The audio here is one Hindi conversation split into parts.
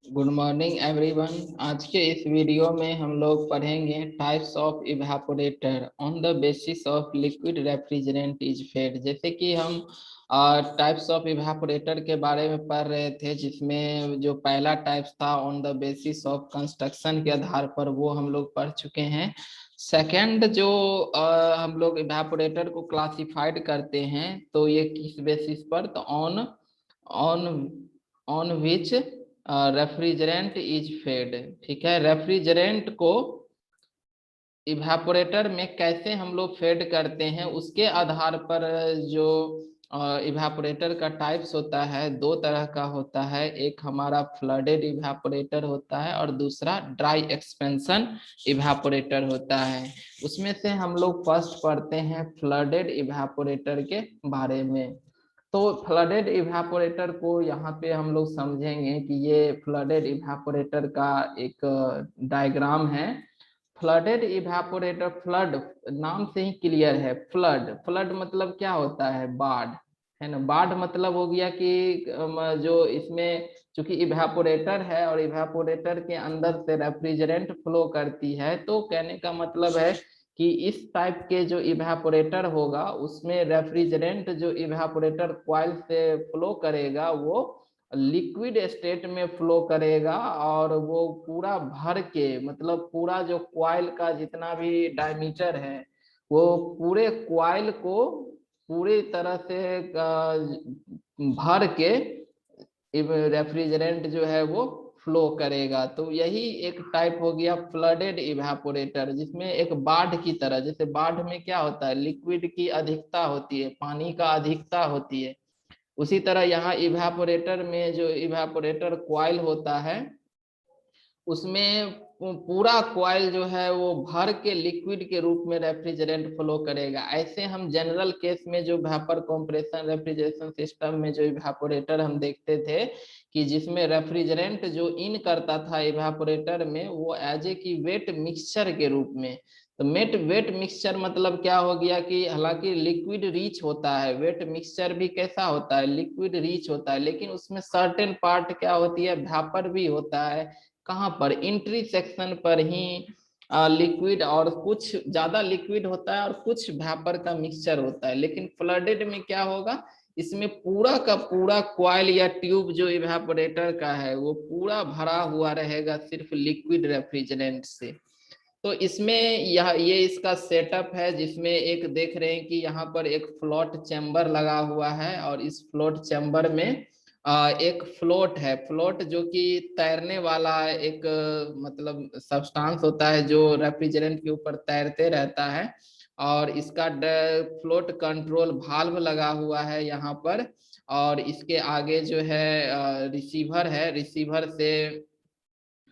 Good morning everyone. आज के इस वीडियो में हम लोग पढ़ेंगे types of evaporator on the basis of liquid refrigerant is fed. जैसे कि हम टाइप्स ऑफ इवेपोरेटर के बारे में पढ़ रहे थे, जिसमें जो पहला टाइप्स था on the basis of construction के आधार पर, वो हम लोग पढ़ चुके हैं। सेकंड जो हम लोग इवेपोरेटर को क्लासिफाइड करते हैं, तो ये किस बेसिस पर, तो on on on which refrigerant is fed. ठीक है, रेफ्रिजरेंट को इवेपोरेटर में कैसे हम लोग फेड करते हैं, उसके आधार पर जो इवेपोरेटर का टाइप्स होता है, दो तरह का होता है। एक हमारा फ्लडेड इवेपोरेटर होता है और दूसरा ड्राई एक्सपेंशन इवेपोरेटर होता है। उसमें से हम लोग फर्स्ट पढ़ते हैं फ्लडेड इवेपोरेटर के बारे में। तो फ्लडेड इवेपोरेटर को यहाँ पे हम लोग समझेंगे कि ये फ्लडेड इवेपोरेटर का एक डायग्राम है। फ्लडेड इवेपोरेटर, फ्लड नाम से ही क्लियर है। फ्लड फ्लड मतलब क्या होता है? बाढ़, है ना। बाढ़ मतलब हो गया कि जो इसमें चूंकि इवेपोरेटर है और इवेपोरेटर के अंदर से रेफ्रिजरेंट फ्लो करती है, तो कहने का मतलब है कि इस टाइप के जो इवेपोरेटर होगा उसमें रेफ्रिजरेंट जो इवेपोरेटर कॉइल से फ्लो करेगा वो लिक्विड स्टेट में फ्लो करेगा, और वो पूरा भर के, मतलब पूरा जो कॉइल का जितना भी डायमीटर है, वो पूरे कॉइल को पूरी तरह से भर के रेफ्रिजरेंट जो है वो फ्लो करेगा। तो यही एक टाइप हो गया फ्लडेड इवेपोरेटर, जिसमें एक बाढ़ की तरह, जैसे बाढ़ में क्या होता है, लिक्विड की अधिकता होती है, पानी का अधिकता होती है, उसी तरह यहाँ इवेपोरेटर में जो इवेपोरेटर कॉइल होता है उसमें पूरा कॉइल जो है वो भर के लिक्विड के रूप में रेफ्रिजरेंट फ्लो करेगा। ऐसे हम जनरल केस में जो वेपर कंप्रेशन रेफ्रिजरेशन सिस्टम में जो इवेपोरेटर हम देखते थे कि जिसमें रेफ्रिजरेंट जो इन करता था इवेपोरेटर में, वो एज ए की वेट मिक्सचर के रूप में। तो वेट मिक्सचर मतलब क्या हो गया कि हालांकि लिक्विड रिच होता है, वेट मिक्सचर भी कैसा होता है, लिक्विड रिच होता है, लेकिन उसमें सर्टेन पार्ट क्या होती है, वेपर भी होता है। कहाँ पर? इंट्री सेक्शन पर ही लिक्विड, और कुछ ज्यादा लिक्विड होता है और कुछ वेपर का मिक्सचर होता है। लेकिन फ्लडेड में क्या होगा, इसमें पूरा का पूरा कॉइल या ट्यूब जो इवेपोरेटर का है वो पूरा भरा हुआ रहेगा सिर्फ लिक्विड रेफ्रिजरेंट से। तो इसमें यह ये इसका सेटअप है, जिसमें एक देख रहे हैं कि यहाँ पर एक फ्लोट चैम्बर लगा हुआ है, और इस फ्लोट चैम्बर में एक फ्लोट है। फ्लोट जो कि तैरने वाला एक मतलब सब्सटेंस होता है जो रेफ्रिजरेंट के ऊपर तैरते रहता है, और इसका फ्लोट कंट्रोल भाल्व लगा हुआ है यहाँ पर। और इसके आगे जो है रिसीवर है,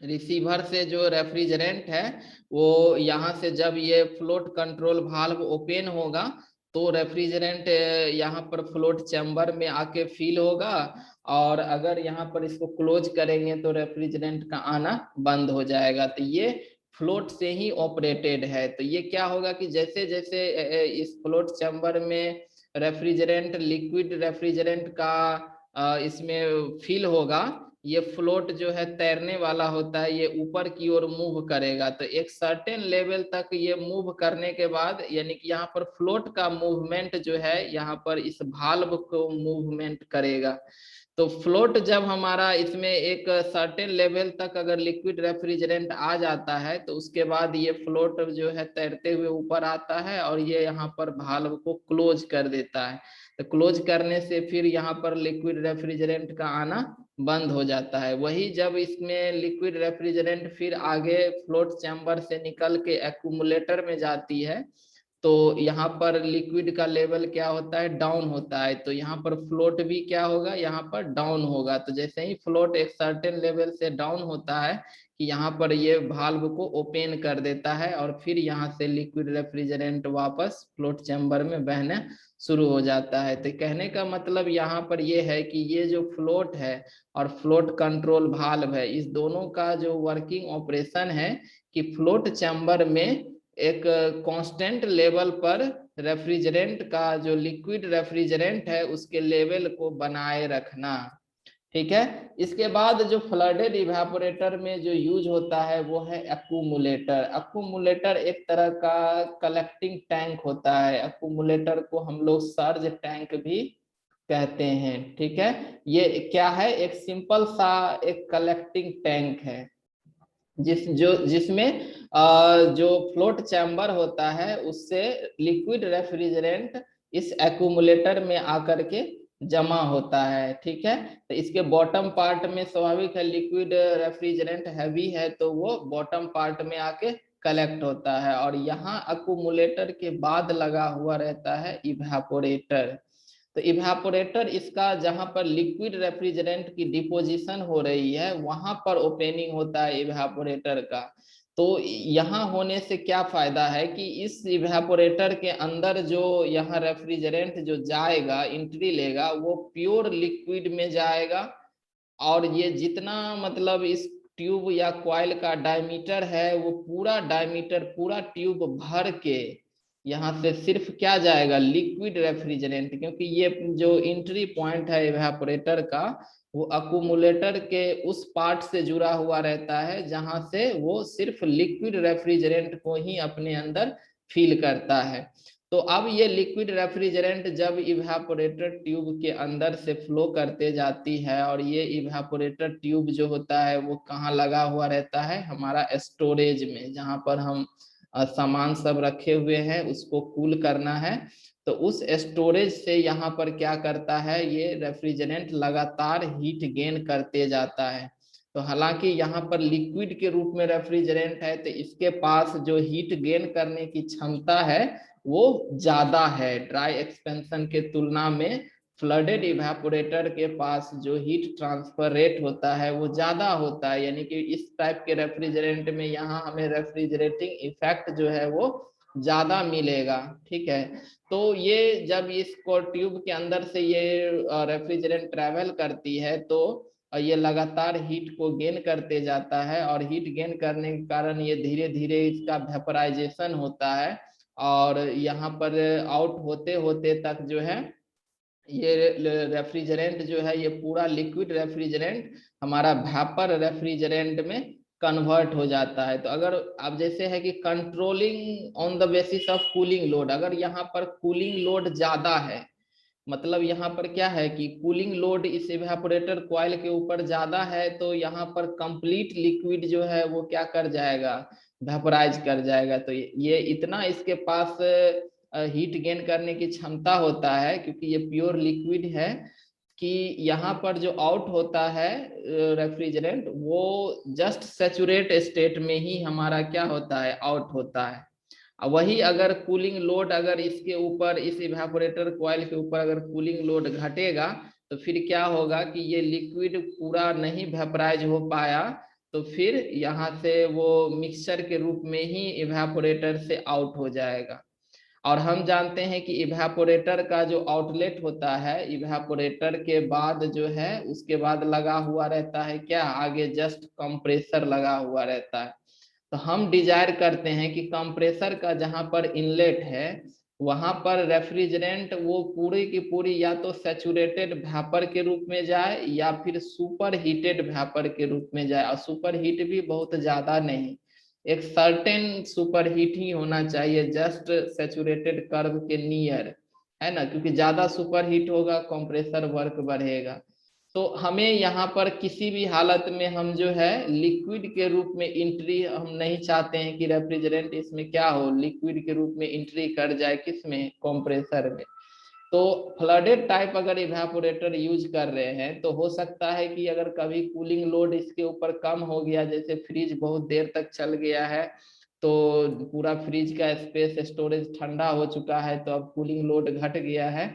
रिसीवर से जो रेफ्रिजरेंट है वो यहाँ से जब ये फ्लोट कंट्रोल वाल्व ओपन होगा तो रेफ्रिजरेंट यहाँ पर फ्लोट चैम्बर में आके फिल होगा, और अगर यहाँ पर इसको क्लोज करेंगे तो रेफ्रिजरेंट का आना बंद हो जाएगा। तो ये फ्लोट से ही ऑपरेटेड है। तो ये क्या होगा कि जैसे जैसे इस फ्लोट चैम्बर में रेफ्रिजरेंट, लिक्विड रेफ्रिजरेंट का इसमें फिल होगा, ये फ्लोट जो है तैरने वाला होता है, ये ऊपर की ओर मूव करेगा। तो एक सर्टेन लेवल तक ये मूव करने के बाद, यानी कि यहाँ पर फ्लोट का मूवमेंट जो है यहाँ पर इस भाल्व को मूवमेंट करेगा। तो फ्लोट जब हमारा इसमें एक सर्टेन लेवल तक अगर लिक्विड रेफ्रिजरेंट आ जाता है, तो उसके बाद ये फ्लोट जो है तैरते हुए ऊपर आता है और ये यहाँ पर भाल्व को क्लोज कर देता है। तो क्लोज करने से फिर यहाँ पर लिक्विड रेफ्रिजरेंट का आना बंद हो जाता है। वही जब इसमें लिक्विड रेफ्रिजरेंट फिर आगे फ्लोट चैम्बर से निकल के एक्यूमुलेटर में जाती है, तो यहाँ पर लिक्विड का लेवल क्या होता है, डाउन होता है। तो यहाँ पर फ्लोट भी क्या होगा, यहाँ पर डाउन होगा। तो जैसे ही फ्लोट एक सर्टेन लेवल से डाउन होता है कि यहाँ पर ये भाल्व को ओपन कर देता है, और फिर यहाँ से लिक्विड रेफ्रिजरेंट वापस फ्लोट चैम्बर में बहने शुरू हो जाता है। तो कहने का मतलब यहाँ पर ये है कि ये जो फ्लोट है और फ्लोट कंट्रोल भाल्व है, इस दोनों का जो वर्किंग ऑपरेशन है कि फ्लोट चैम्बर में एक कांस्टेंट लेवल पर रेफ्रिजरेंट का, जो लिक्विड रेफ्रिजरेंट है उसके लेवल को बनाए रखना। ठीक है। इसके बाद जो फ्लडेड इवेपोरेटर में जो यूज होता है वो है एक्यूमुलेटर। एक्यूमुलेटर एक तरह का कलेक्टिंग टैंक होता है। एक्यूमुलेटर को हम लोग सर्ज टैंक भी कहते हैं। ठीक है, ये क्या है, एक सिंपल सा एक कलेक्टिंग टैंक है जिसमें जो फ्लोट चैम्बर होता है उससे लिक्विड रेफ्रिजरेंट इस एक्यूमुलेटर में आकर के जमा होता है। ठीक है, तो इसके बॉटम पार्ट में स्वाभाविक है, लिक्विड रेफ्रिजरेंट हैवी है तो वो बॉटम पार्ट में आके कलेक्ट होता है, और यहाँ एक्यूमुलेटर के बाद लगा हुआ रहता है इवेपोरेटर। तो इवेपोरेटर इसका जहां पर लिक्विड रेफ्रिजरेंट की डिपोजिशन हो रही है वहां पर ओपनिंग होता है इवेपोरेटर का। तो यहाँ होने से क्या फायदा है कि इस इवेपोरेटर के अंदर जो यहाँ रेफ्रिजरेंट जो जाएगा, एंट्री लेगा, वो प्योर लिक्विड में जाएगा। और ये जितना मतलब इस ट्यूब या कॉइल का डायमीटर है वो पूरा डायमीटर, पूरा ट्यूब भर के यहाँ से सिर्फ क्या जाएगा, लिक्विड रेफ्रिजरेंट। क्योंकि ये जो एंट्री पॉइंट है इवेपोरेटर का वो अकुमुलेटर के उस पार्ट से जुड़ा हुआ रहता है जहां से वो सिर्फ लिक्विड रेफ्रिजरेंट को ही अपने अंदर फील करता है। तो अब ये लिक्विड रेफ्रिजरेंट जब इवेपोरेटर ट्यूब के अंदर से फ्लो करते जाती है, और ये इवेपोरेटर ट्यूब जो होता है वो कहाँ लगा हुआ रहता है, हमारा स्टोरेज में, जहां पर हम सामान सब रखे हुए हैं उसको कूल करना है। तो उस स्टोरेज से यहाँ पर क्या करता है, ये रेफ्रिजरेंट लगातार हीट गेन करते जाता है। तो हालांकि यहाँ पर लिक्विड के रूप में रेफ्रिजरेंट है तो इसके पास जो हीट गेन करने की क्षमता है वो ज्यादा है ड्राई एक्सपेंशन के तुलना में। फ्लडेड इवेपोरेटर के पास जो हीट ट्रांसफर रेट होता है वो ज्यादा होता है, यानी कि इस टाइप के रेफ्रिजरेंट में यहाँ हमें रेफ्रिजरेटिंग इफेक्ट जो है वो ज्यादा मिलेगा। ठीक है, तो ये जब इसको ट्यूब के अंदर से ये रेफ्रिजरेंट ट्रेवल करती है तो ये लगातार हीट को गेन करते जाता है, और हीट गेन करने के कारण ये धीरे धीरे इसका वेपराइजेशन होता है, और यहाँ पर आउट होते होते तक जो है ये रेफ्रिजरेंट जो है ये पूरा लिक्विड रेफ्रिजरेंट हमारा वेपर रेफ्रिजरेंट में कन्वर्ट हो जाता है। तो अगर अब जैसे है कि controlling on the basis of cooling load, अगर यहाँ पर कूलिंग लोड ज्यादा है, मतलब यहाँ पर क्या है कि कूलिंग लोड इस इवेपोरेटर कॉइल के ऊपर ज्यादा है, तो यहाँ पर कंप्लीट लिक्विड जो है वो क्या कर जाएगा, वेपराइज कर जाएगा। तो ये इतना इसके पास हीट गेन करने की क्षमता होता है क्योंकि ये प्योर लिक्विड है, कि यहाँ पर जो आउट होता है रेफ्रिजरेंट वो जस्ट सेचुरेट स्टेट में ही हमारा क्या होता है, आउट होता है। वही अगर कूलिंग लोड अगर इसके ऊपर, इस इवेपोरेटर कॉइल के ऊपर अगर कूलिंग लोड घटेगा तो फिर क्या होगा कि ये लिक्विड पूरा नहीं वेपराइज हो पाया, तो फिर यहाँ से वो मिक्सचर के रूप में ही इवेपोरेटर से आउट हो जाएगा। और हम जानते हैं कि इवेपोरेटर का जो आउटलेट होता है, इवेपोरेटर के बाद जो है उसके बाद लगा हुआ रहता है क्या, आगे जस्ट कंप्रेसर लगा हुआ रहता है। तो हम डिजायर करते हैं कि कंप्रेसर का जहां पर इनलेट है वहां पर रेफ्रिजरेंट वो पूरी की पूरी या तो सैचुरेटेड वेपर के रूप में जाए या फिर सुपर हीटेड वेपर के रूप में जाए, और सुपर हीट भी बहुत ज्यादा नहीं, एक सर्टेन सुपर हीट ही होना चाहिए, जस्ट सैचुरेटेड कर्व के नियर, है ना, क्योंकि ज्यादा सुपर हीट होगा कंप्रेसर वर्क बढ़ेगा। तो हमें यहाँ पर किसी भी हालत में हम जो है लिक्विड के रूप में एंट्री हम नहीं चाहते हैं कि रेफ्रिजरेंट इसमें क्या हो, लिक्विड के रूप में एंट्री कर जाए किसमें, कंप्रेसर में। तो फ्लडेड टाइप अगर इवेपोरेटर यूज कर रहे हैं तो हो सकता है कि अगर कभी कूलिंग लोड इसके ऊपर कम हो गया, जैसे फ्रिज बहुत देर तक चल गया है तो पूरा फ्रिज का स्पेस स्टोरेज ठंडा हो चुका है, तो अब कूलिंग लोड घट गया है,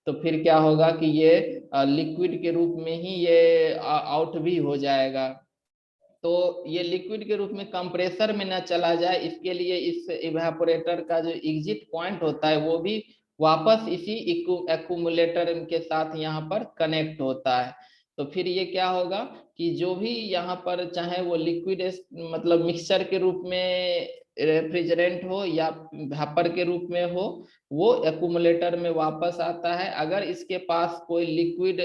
तो फिर क्या होगा कि ये लिक्विड के रूप में ही ये आउट भी हो जाएगा। तो ये लिक्विड के रूप में कंप्रेसर में ना चला जाए इसके लिए इस इवेपोरेटर का जो एग्जिट पॉइंट होता है वो भी वापस इसी एक्यूमुलेटर के साथ यहाँ पर कनेक्ट होता है। तो फिर ये क्या होगा कि जो भी यहाँ पर चाहे वो लिक्विड मतलब मिक्सचर के रूप में रेफ्रिजरेंट हो या वेपर के रूप में हो, वो एक्यूमुलेटर में वापस आता है। अगर इसके पास कोई लिक्विड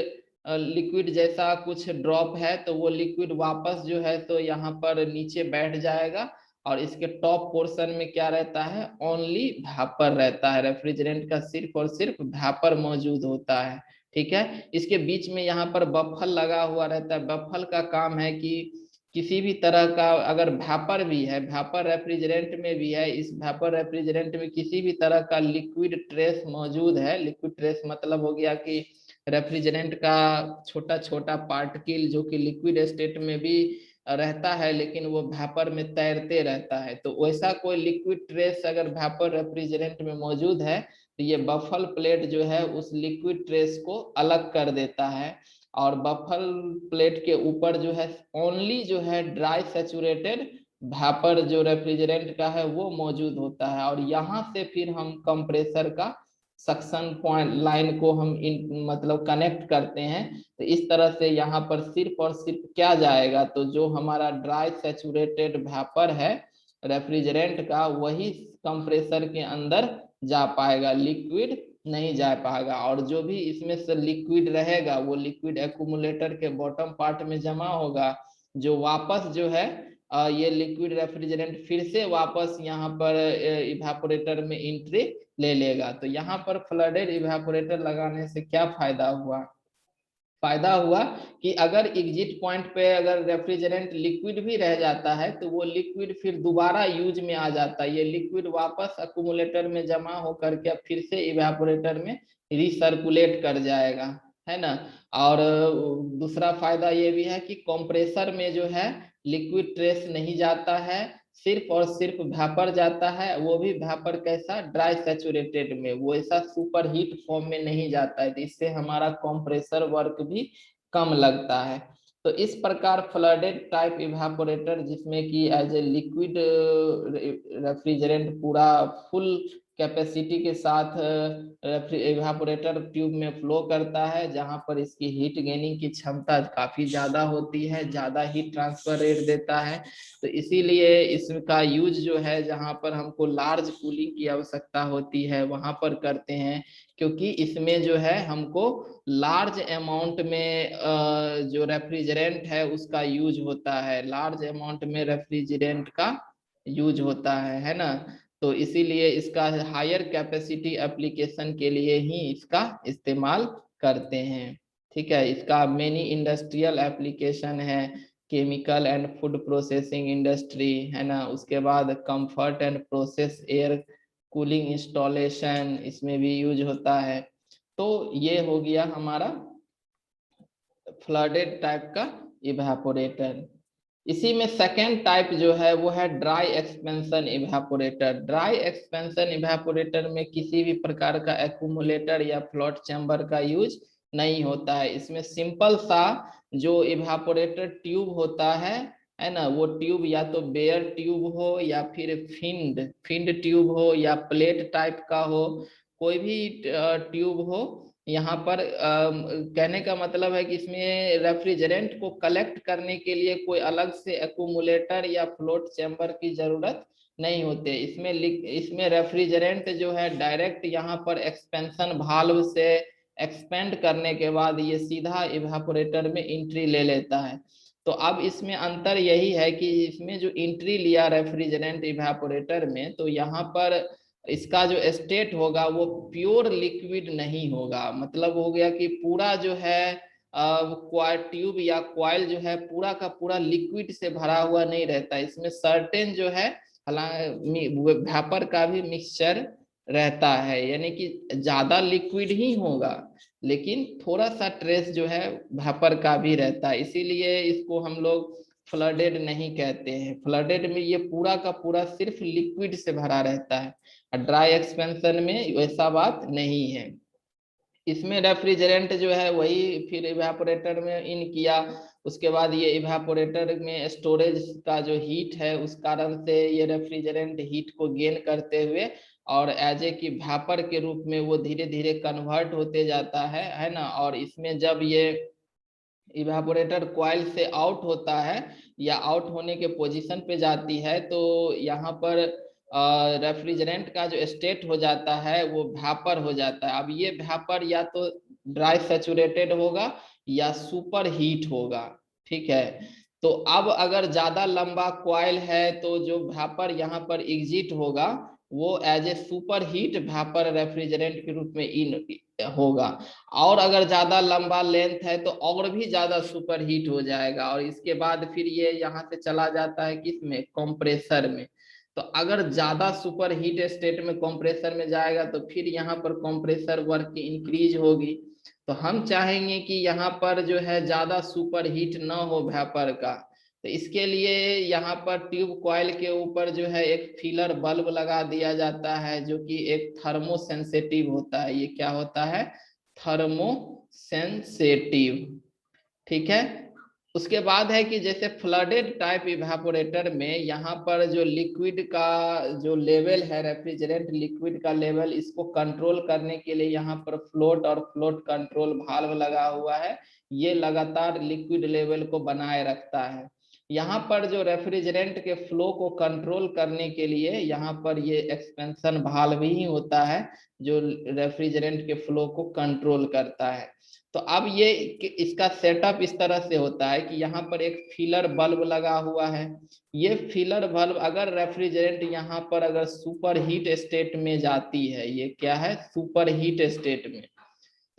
लिक्विड जैसा कुछ ड्रॉप है, तो वो लिक्विड वापस जो है तो यहाँ पर नीचे बैठ जाएगा, और इसके टॉप पोर्शन में क्या रहता है, ओनली भापर रहता है। रेफ्रिजरेंट का सिर्फ और सिर्फ भापर मौजूद होता है। ठीक है, इसके बीच में यहाँ पर बफल लगा हुआ रहता है। बफल का काम है कि किसी भी तरह का अगर भापर भी है, भापर रेफ्रिजरेंट में भी है, इस भापर रेफ्रिजरेंट में किसी भी तरह का लिक्विड ट्रेस मौजूद है, लिक्विड ट्रेस मतलब हो गया कि रेफ्रिजरेंट का छोटा छोटा पार्टिकल जो कि लिक्विड स्टेट में भी रहता है लेकिन वो भापर में तैरते रहता है, तो वैसा कोई लिक्विड ट्रेस अगर भापर रेफ्रिजरेंट में मौजूद है तो ये बफल प्लेट जो है उस लिक्विड ट्रेस को अलग कर देता है। और बफल प्लेट के ऊपर जो है ओनली जो है ड्राई सैचुरेटेड भापर जो रेफ्रिजरेंट का है वो मौजूद होता है, और यहाँ से फिर हम कंप्रेसर का सक्शन पॉइंट लाइन को हम मतलब कनेक्ट करते हैं। तो इस तरह से यहाँ पर सिर्फ और सिर्फ क्या जाएगा, तो जो हमारा ड्राई सैचुरेटेड भापर है रेफ्रिजरेंट का वही कंप्रेसर के अंदर जा पाएगा, लिक्विड नहीं जा पाएगा। और जो भी इसमें से लिक्विड रहेगा वो लिक्विड एक्यूमुलेटर के बॉटम पार्ट में जमा होगा, जो वापस जो है ये लिक्विड रेफ्रिजरेंट फिर से वापस यहाँ पर इवेपोरेटर में एंट्री ले लेगा। तो यहाँ पर फ्लडेड इवेपोरेटर लगाने से क्या फायदा हुआ, फायदा हुआ कि अगर एग्जिट पॉइंट पे अगर रेफ्रिजरेंट लिक्विड भी रह जाता है तो वो लिक्विड फिर दोबारा यूज में आ जाता है, ये लिक्विड वापस अक्यूमुलेटर में जमा होकर के फिर से इवेपोरेटर में रिसर्कुलेट कर जाएगा, है ना। और दूसरा फायदा ये भी है कि कंप्रेसर में जो है लिक्विड ट्रेस नहीं जाता है, सिर्फ और सिर्फ भापर जाता है, वो भी भापर कैसा, ड्राई सैचुरेटेड में, वो ऐसा सुपर हीट फॉर्म में नहीं जाता है, तो इससे हमारा कंप्रेसर वर्क भी कम लगता है। तो इस प्रकार फ्लडेड टाइप इवेपोरेटर जिसमें कि एज ए लिक्विड रेफ्रिजरेंट पूरा फुल कैपेसिटी के साथ इवेपोरेटर ट्यूब में फ्लो करता है, जहां पर इसकी हीट गेनिंग की क्षमता काफी ज्यादा होती है, ज्यादा हीट ट्रांसफर रेट देता है। तो इसीलिए इसका यूज जो है जहां पर हमको लार्ज कूलिंग की आवश्यकता होती है वहां पर करते हैं, क्योंकि इसमें जो है हमको लार्ज अमाउंट में जो रेफ्रिजरेंट है उसका यूज होता है, लार्ज अमाउंट में रेफ्रिजरेंट का यूज होता है ना। तो इसीलिए इसका हायर कैपेसिटी एप्लीकेशन के लिए ही इसका इस्तेमाल करते हैं। ठीक है, इसका मेनी इंडस्ट्रियल एप्लीकेशन है, chemical and food processing industry, है ना, उसके बाद comfort and process air cooling installation इसमें भी यूज होता है। तो ये हो गया हमारा फ्लडेड टाइप का इवेपोरेटर। इसी में सेकेंड टाइप जो है वो है dry expansion evaporator. Dry expansion evaporator में किसी भी प्रकार का एक्यूमुलेटर या फ्लोट चैम्बर का यूज नहीं होता है। इसमें सिंपल सा जो इवेपोरेटर ट्यूब होता है ना, वो ट्यूब या तो बेयर ट्यूब हो या फिर फिंड फिंड ट्यूब हो या प्लेट टाइप का हो, कोई भी ट्यूब हो। यहाँ पर कहने का मतलब है कि इसमें रेफ्रिजरेंट को कलेक्ट करने के लिए कोई अलग से एक्यूमुलेटर या फ्लोट चैम्बर की जरूरत नहीं होते। इसमें रेफ्रिजरेंट जो है डायरेक्ट यहाँ पर एक्सपेंशन वाल्व से एक्सपेंड करने के बाद ये सीधा इवेपोरेटर में एंट्री ले लेता है। तो अब इसमें अंतर यही है कि इसमें जो एंट्री लिया रेफ्रिजरेंट इवेपोरेटर में, तो यहाँ पर इसका जो स्टेट होगा वो प्योर लिक्विड नहीं होगा, मतलब हो गया कि पूरा जो है क्वाइल ट्यूब या क्वाइल जो है पूरा का पूरा लिक्विड से भरा हुआ नहीं रहता, इसमें सर्टेन जो है हालांकि वेपर का भी मिक्सचर रहता है, यानी कि ज्यादा लिक्विड ही होगा लेकिन थोड़ा सा ट्रेस जो है वेपर का भी रहता है, इसीलिए इसको हम लोग फ्लडेड नहीं कहते हैं। फ्लडेड में ये पूरा का पूरा सिर्फ लिक्विड से भरा रहता है, ड्राई एक्सपेंशन में वैसा बात नहीं है। इसमें रेफ्रिजरेंट जो है वही फिर इवेपोरेटर में इन किया, उसके बाद ये इवेपोरेटर में स्टोरेज का जो हीट है उस कारण से ये रेफ्रिजरेंट हीट को गेन करते हुए और एज ए की भापर के रूप में वो धीरे धीरे कन्वर्ट होते जाता है ना। और इसमें जब ये इवेपोरेटर कॉइल से आउट होता है या आउट होने के पोजीशन पे जाती है, तो यहाँ पर रेफ्रिजरेंट का जो स्टेट हो जाता है वो भापर हो जाता है। अब ये भापर या तो ड्राई सैचुरेटेड होगा या सुपर हीट होगा। ठीक है, तो अब अगर ज्यादा लंबा कॉइल है तो जो वेपर यहाँ पर एग्जिट होगा वो as a super heat vapour refrigerant के रूप में इन होगा। और अगर ज्यादा लंबा लेंथ है तो और भी ज्यादा सुपर हीट हो जाएगा, और इसके बाद फिर ये यहाँ से चला जाता है किसमें, कंप्रेसर में। तो अगर ज्यादा सुपर हीट स्टेट में कंप्रेसर में जाएगा तो फिर यहाँ पर कंप्रेसर वर्क की इंक्रीज होगी। तो हम चाहेंगे कि यहाँ पर जो है ज्यादा सुपर हीट ना हो वेपर का, तो इसके लिए यहाँ पर ट्यूब कॉइल के ऊपर जो है एक फिलर बल्ब लगा दिया जाता है, जो कि एक थर्मो सेंसिटिव होता है। ये क्या होता है, थर्मो सेंसिटिव। ठीक है, उसके बाद है कि जैसे फ्लडेड टाइप इवेपोरेटर में यहाँ पर जो लिक्विड का जो लेवल है, रेफ्रिजरेंट लिक्विड का लेवल, इसको कंट्रोल करने के लिए यहाँ पर फ्लोट और फ्लोट कंट्रोल भाल्व लगा हुआ है। ये लगातार लिक्विड लेवल को बनाए रखता है। यहाँ पर जो रेफ्रिजरेंट के फ्लो को कंट्रोल करने के लिए यहाँ पर ये एक्सपेंशन भाल्व ही होता है जो रेफ्रिजरेंट के फ्लो को कंट्रोल करता है। तो अब ये इसका सेटअप इस तरह से होता है कि यहाँ पर एक फिलर बल्ब लगा हुआ है। ये फिलर बल्ब अगर रेफ्रिजरेंट यहाँ पर अगर सुपर हीट स्टेट में जाती है, ये क्या है, सुपर हीट स्टेट में,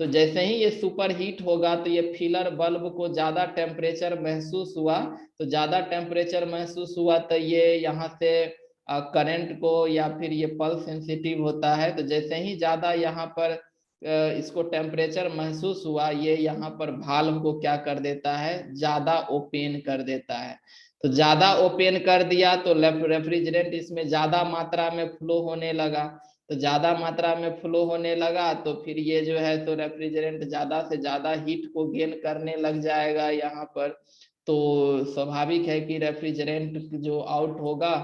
तो जैसे ही ये सुपर हीट होगा तो ये फिलर बल्ब को ज्यादा टेम्परेचर महसूस हुआ, तो ज्यादा टेम्परेचर महसूस हुआ तो ये यहाँ से करंट को, या फिर ये पल्स सेंसिटिव होता है, तो जैसे ही ज्यादा यहाँ पर इसको टेम्परेचर महसूस हुआ, ये यहाँ पर भाल्व को क्या कर देता है, ज्यादा ओपन कर देता है। तो ज्यादा ओपन कर दिया तो रेफ्रिजरेंट इसमें ज्यादा मात्रा में फ्लो होने लगा। तो ज्यादा मात्रा में फ्लो होने लगा तो फिर ये जो है तो रेफ्रिजरेंट ज्यादा से ज्यादा हीट को गेन करने लग जाएगा यहाँ पर। तो स्वाभाविक है कि रेफ्रिजरेंट जो आउट होगा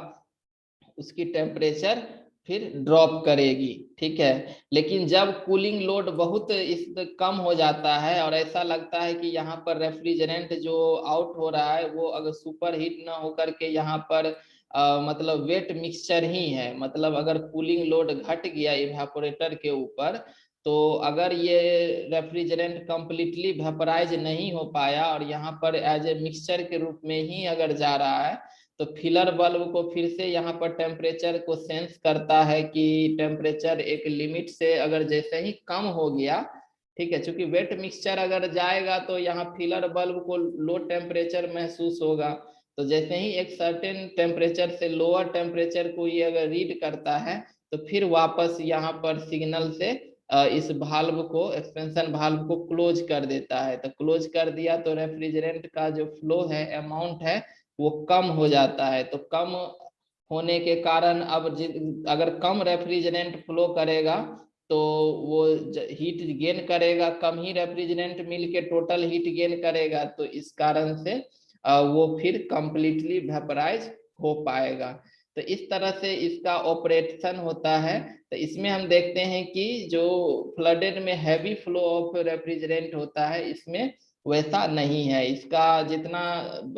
उसकी टेम्परेचर फिर ड्रॉप करेगी। ठीक है, लेकिन जब कूलिंग लोड बहुत इस कम हो जाता है और ऐसा लगता है कि यहाँ पर रेफ्रिजरेंट जो आउट हो रहा है वो अगर सुपर हीट ना होकर के यहाँ पर मतलब वेट मिक्सचर ही है, मतलब अगर कूलिंग लोड घट गया इवेपोरेटर के ऊपर, तो अगर ये रेफ्रिजरेंट कंप्लीटली वेपराइज नहीं हो पाया और यहाँ पर एज ए मिक्सचर के रूप में ही अगर जा रहा है, तो फिलर बल्ब को फिर से यहाँ पर टेम्परेचर को सेंस करता है कि टेम्परेचर एक लिमिट से अगर जैसे ही कम हो गया, ठीक है, चूंकि वेट मिक्सचर अगर जाएगा तो यहाँ फिलर बल्ब को लो टेम्परेचर महसूस होगा। तो जैसे ही एक सर्टेन टेम्परेचर से लोअर टेम्परेचर को ये अगर रीड करता है तो फिर वापस यहाँ पर सिग्नल से इस भाल्व को, एक्सपेंशन भाल्व को क्लोज कर देता है। तो क्लोज कर दिया तो रेफ्रिजरेंट का जो फ्लो है, अमाउंट है, वो कम हो जाता है। तो कम होने के कारण अब अगर कम रेफ्रिजरेंट फ्लो करेगा तो वो हीट गेन करेगा, कम ही रेफ्रिजरेंट मिल के टोटल हीट गेन करेगा, तो इस कारण से वो फिर कंप्लीटली वेपराइज हो पाएगा। तो इस तरह से इसका ऑपरेशन होता है। तो इसमें हम देखते हैं कि जो फ्लडेड में हैवी फ्लो ऑफ रेफ्रिजरेंट होता है, इसमें वैसा नहीं है। इसका जितना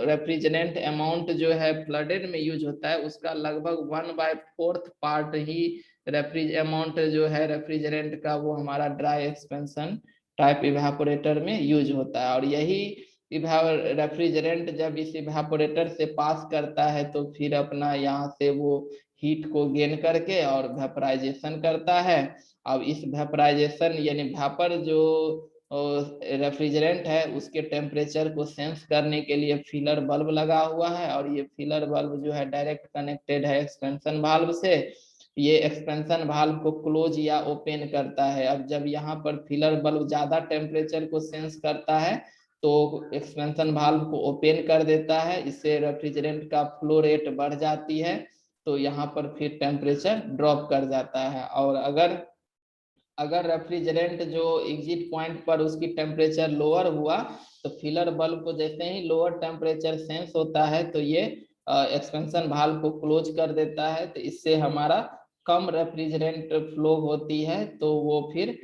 रेफ्रिजरेंट अमाउंट जो है फ्लडेड में यूज होता है उसका लगभग 1/4 पार्ट ही रेफ्रिज अमाउंट जो है रेफ्रिजरेंट का, वो हमारा ड्राई एक्सपेंशन टाइप इवेपोरेटर में यूज होता है। और यही रेफ्रिजरेंट जब इस इवेपोरेटर से पास करता है तो फिर अपना यहाँ से वो हीट को गेन करके और वेपराइजेशन करता है। अब इस वेपराइजेशन यानी वेपर जो रेफ्रिजरेंट है उसके टेम्परेचर को सेंस करने के लिए फिलर बल्ब लगा हुआ है, और ये फिलर बल्ब जो है डायरेक्ट कनेक्टेड है एक्सपेंशन भाल्व से। ये एक्सपेंशन भाल्व को क्लोज या ओपन करता है। अब जब यहाँ पर फिलर बल्ब ज्यादा टेम्परेचर को सेंस करता है तो एक्सपेंशन भाल्व को ओपन कर देता है, इससे रेफ्रिजरेंट का फ्लो रेट बढ़ जाती है, तो यहाँ पर फिर टेम्परेचर ड्रॉप कर जाता है। और अगर रेफ्रिजरेंट जो एग्जिट पॉइंट पर उसकी टेम्परेचर लोअर हुआ तो फिलर बल्ब को जैसे ही लोअर टेम्परेचर सेंस होता है तो ये एक्सपेंशन भाल्व को क्लोज कर देता है। तो इससे हमारा कम रेफ्रिजरेंट फ्लो होती है, तो वो फिर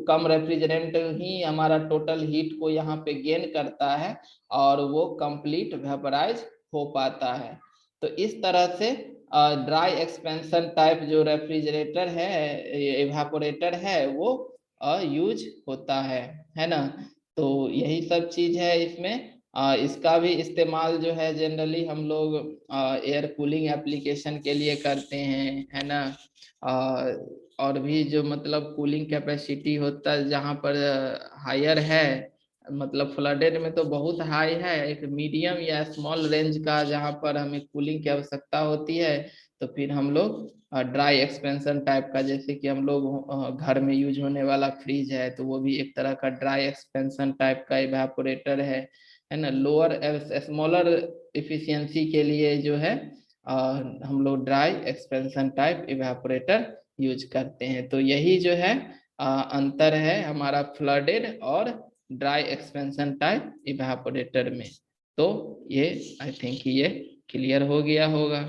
कम रेफ्रिजरेंट ही हमारा टोटल हीट को यहाँ पे गेन करता है और वो कंप्लीट वेपराइज हो पाता है। तो इस तरह से ड्राई एक्सपेंशन टाइप जो रेफ्रिजरेटर है, इवेपोरेटर है, वो यूज होता है ना। तो यही सब चीज है इसमें। इसका भी इस्तेमाल जो है जनरली हम लोग एयर कूलिंग एप्लीकेशन के लिए करते हैं, है ना। और भी जो मतलब कूलिंग कैपेसिटी होता है जहाँ पर हायर है, मतलब फ्लडेड में तो बहुत हाई है, एक मीडियम या स्मॉल रेंज का जहाँ पर हमें कूलिंग की आवश्यकता होती है, तो फिर हम लोग ड्राई एक्सपेंशन टाइप का, जैसे कि हम लोग घर में यूज होने वाला फ्रिज है, तो वो भी एक तरह का ड्राई एक्सपेंशन टाइप का इवेपोरेटर है ना। लोअर स्मॉलर इफिशियंसी के लिए जो है हम लोग dry expansion type evaporator use करते हैं। तो यही जो है अंतर है हमारा फ्लडेड और ड्राई एक्सपेंशन टाइप इवेपोरेटर में। तो ये आई थिंक ये क्लियर हो गया होगा।